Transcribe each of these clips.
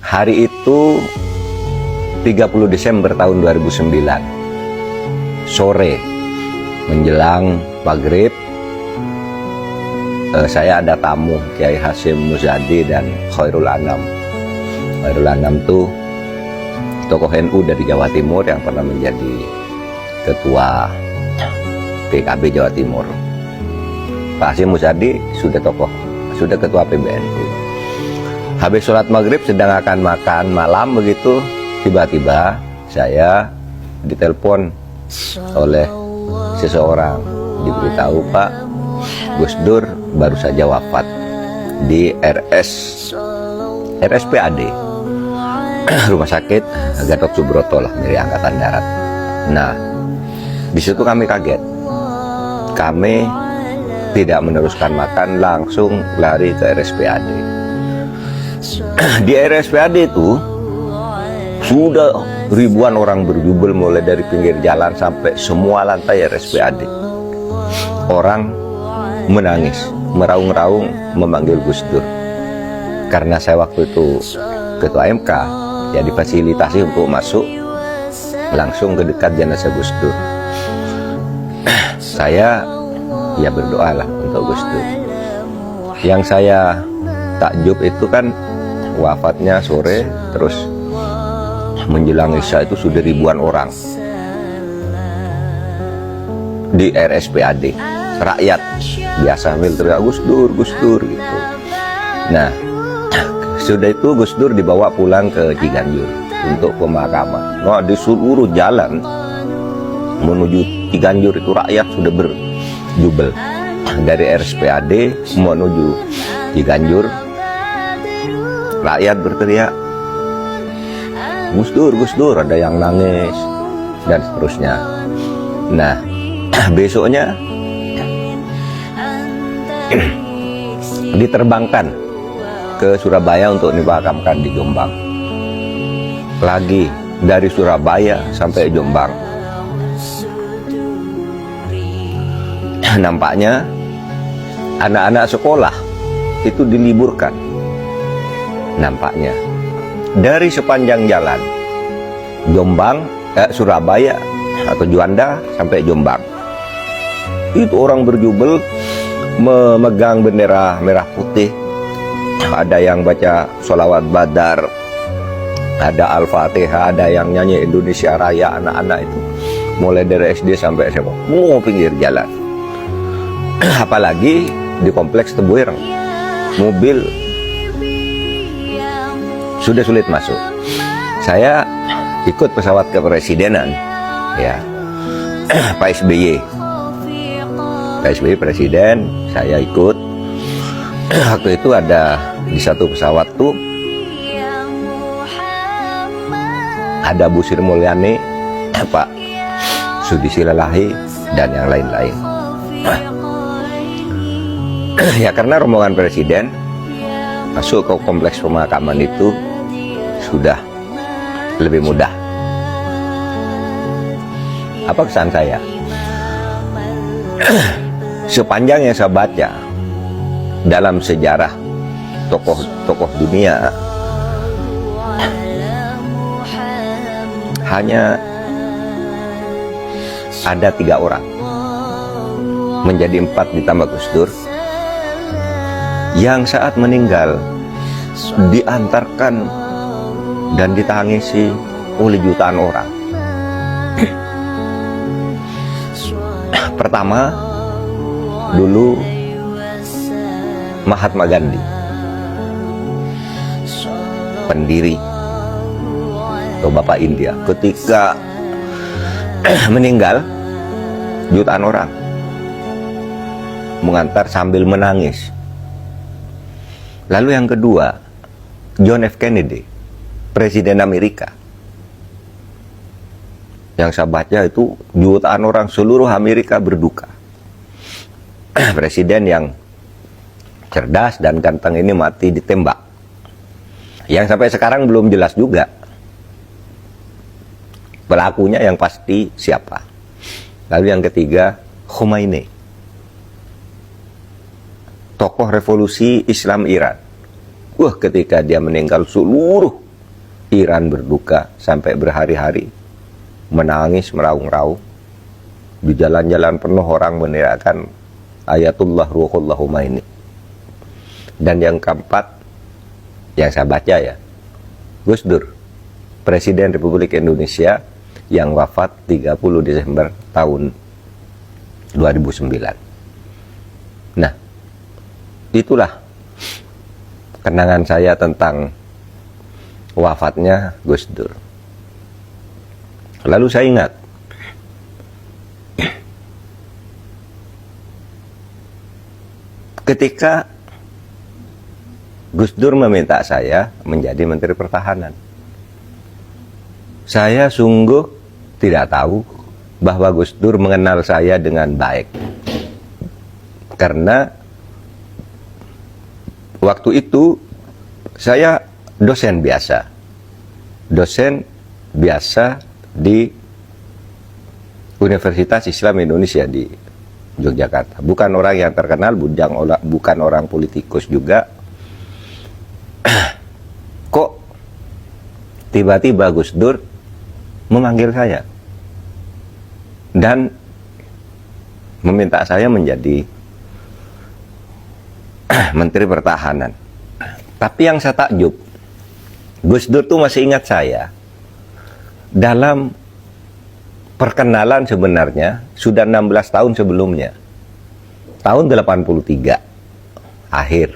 Hari itu 30 Desember tahun 2009, sore menjelang maghrib, saya ada tamu Kiai Hasyim Muzadi dan Khairul Anam. Khairul Anam itu tokoh NU dari Jawa Timur yang pernah menjadi ketua PKB Jawa Timur. Pak Hasyim Muzadi sudah ketua PBNU. Habis sholat maghrib sedang akan makan malam begitu, tiba-tiba saya ditelepon oleh seseorang, diberitahu Pak Gus Dur baru saja wafat di RSPAD, Rumah Sakit Gatot Subroto lah, dari Angkatan Darat. Nah, di situ kami kaget. Kami tidak meneruskan makan, langsung lari ke RSPAD. Di RSPAD itu sudah ribuan orang berjubel, mulai dari pinggir jalan sampai semua lantai RSPAD. Orang menangis, meraung-raung memanggil Gus Dur. Karena saya waktu itu ketua MK, ya difasilitasi untuk masuk langsung ke dekat jenazah Gus Dur. Saya ya berdoalah untuk Gus Dur. Yang saya takjub itu kan wafatnya sore, terus menjelang Isya itu sudah ribuan orang di RSPAD. Rakyat biasa sambil teriak Gus Dur gitu. Nah, sudah itu Gus Dur dibawa pulang ke Ciganjur untuk pemakaman. Nah, di seluruh jalan menuju Ciganjur itu rakyat sudah berjubel. Dari RSPAD menuju Ciganjur, rakyat berteriak Gus Dur, ada yang nangis dan seterusnya. Nah, besoknya diterbangkan ke Surabaya untuk dimakamkan di Jombang. Lagi dari Surabaya sampai Jombang, nampaknya anak-anak sekolah itu diliburkan. Nampaknya dari sepanjang jalan Surabaya atau Juanda sampai Jombang, itu orang berjubel memegang bendera merah putih. Ada yang baca sholawat badar, ada Al-Fatihah, ada yang nyanyi Indonesia Raya. Anak-anak itu mulai dari SD sampai SMA, mau pinggir jalan. Apalagi di kompleks Tebuireng, mobil sudah sulit masuk. Saya ikut pesawat kepresidenan, ya, Pak SBY presiden, saya ikut. Waktu itu ada di satu pesawat tuh ada Bu Sri Mulyani, Pak Sudi Silalahi, dan yang lain-lain. Ya, karena rombongan presiden masuk ke kompleks pemakaman itu sudah lebih mudah. Apa kesan saya? Sepanjang yang saya baca dalam sejarah tokoh-tokoh dunia, hanya ada 3 orang, menjadi 4 ditambah Gus Dur, yang saat meninggal diantarkan dan ditangisi oleh jutaan orang. Pertama, dulu Mahatma Gandhi, pendiri atau Bapak India, ketika meninggal jutaan orang mengantar sambil menangis. Lalu yang kedua, John F. Kennedy, Presiden Amerika. Yang saya baca itu jutaan orang seluruh Amerika berduka. Presiden yang cerdas dan ganteng ini mati ditembak. Yang sampai sekarang belum jelas juga pelakunya yang pasti siapa. Lalu yang ketiga, Khomeini, tokoh revolusi Islam Iran. Ketika dia meninggal, seluruh Iran berduka sampai berhari-hari, menangis meraung-raung. Di jalan-jalan penuh orang meneriakkan Ayatullah Ruhullah Khomeini. Dan yang keempat, yang saya baca ya, Gus Dur, Presiden Republik Indonesia yang wafat 30 Desember tahun 2009. Nah, itulah kenangan saya tentang wafatnya Gus Dur. Lalu saya ingat ketika Gus Dur meminta saya menjadi Menteri Pertahanan. Saya sungguh tidak tahu bahwa Gus Dur mengenal saya dengan baik. Karena waktu itu saya dosen biasa. Dosen biasa di Universitas Islam Indonesia di Yogyakarta. Bukan orang yang terkenal, bukan orang politikus juga. Kok tiba-tiba Gus Dur memanggil saya dan meminta saya menjadi Menteri Pertahanan. Tapi yang saya takjub, Gus Dur tuh masih ingat saya. Dalam perkenalan sebenarnya sudah 16 tahun sebelumnya. Tahun 83 akhir.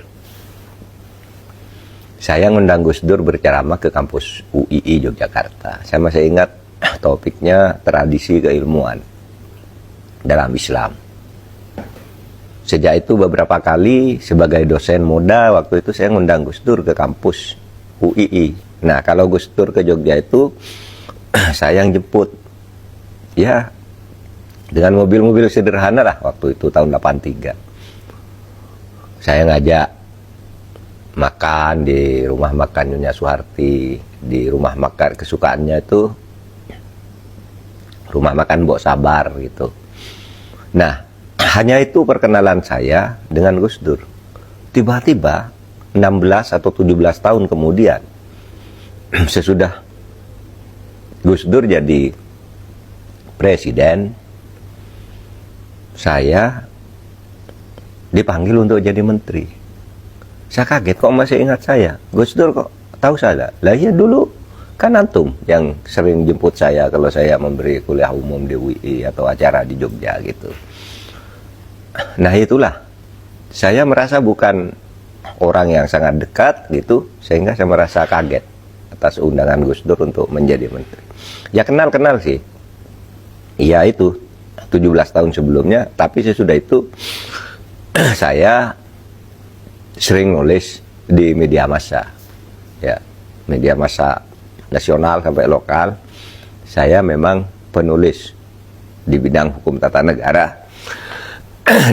Saya ngundang Gus Dur berceramah ke kampus UII Yogyakarta. Saya masih ingat topiknya tradisi keilmuan dalam Islam. Sejak itu beberapa kali sebagai dosen muda waktu itu saya ngundang Gus Dur ke kampus UII. Nah, kalau Gus Dur ke Jogja itu saya yang jemput. Ya, dengan mobil-mobil sederhana lah waktu itu tahun 83. Saya ngajak makan di rumah makan Nyonya Suharti, di rumah makan kesukaannya itu rumah makan Mbok Sabar gitu. Nah, hanya itu perkenalan saya dengan Gus Dur. Tiba-tiba 16 atau 17 tahun kemudian, sesudah Gus Dur jadi presiden, saya dipanggil untuk jadi menteri. Saya kaget, kok masih ingat saya? Gus Dur kok tahu saya? Lah iya, dulu kan antum yang sering jemput saya kalau saya memberi kuliah umum di UI atau acara di Jogja gitu. Nah itulah, saya merasa bukan orang yang sangat dekat gitu, sehingga saya merasa kaget atas undangan Gus Dur untuk menjadi menteri. Ya kenal-kenal sih. Iya itu 17 tahun sebelumnya, tapi sesudah itu saya sering nulis di media massa, ya media massa nasional sampai lokal. Saya memang penulis di bidang hukum tata negara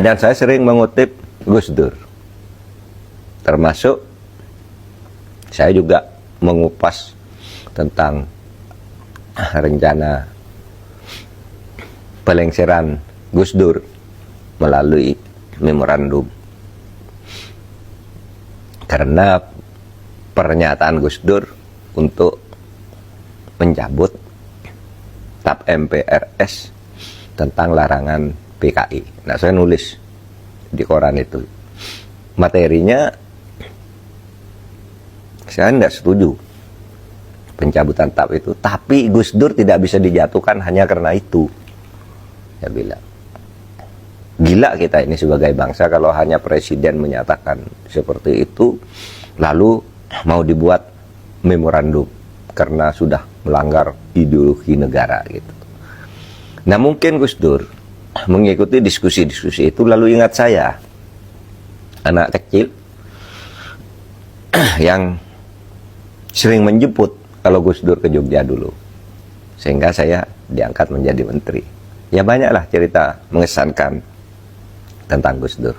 dan saya sering mengutip Gus Dur. Termasuk saya juga mengupas tentang rencana pelengseran Gus Dur melalui memorandum. Karena pernyataan Gus Dur untuk mencabut TAP MPRS tentang larangan PKI. Nah, saya nulis di koran itu. Materinya saya tidak setuju pencabutan TAP itu, tapi Gus Dur tidak bisa dijatuhkan hanya karena itu. Saya bilang, gila kita ini sebagai bangsa kalau hanya presiden menyatakan seperti itu, lalu mau dibuat memorandum karena sudah melanggar ideologi negara gitu. Nah, mungkin Gus Dur mengikuti diskusi-diskusi itu lalu ingat saya, anak kecil yang sering menjemput kalau Gus Dur ke Jogja dulu, sehingga saya diangkat menjadi menteri. Ya banyaklah cerita mengesankan tentang Gus Dur.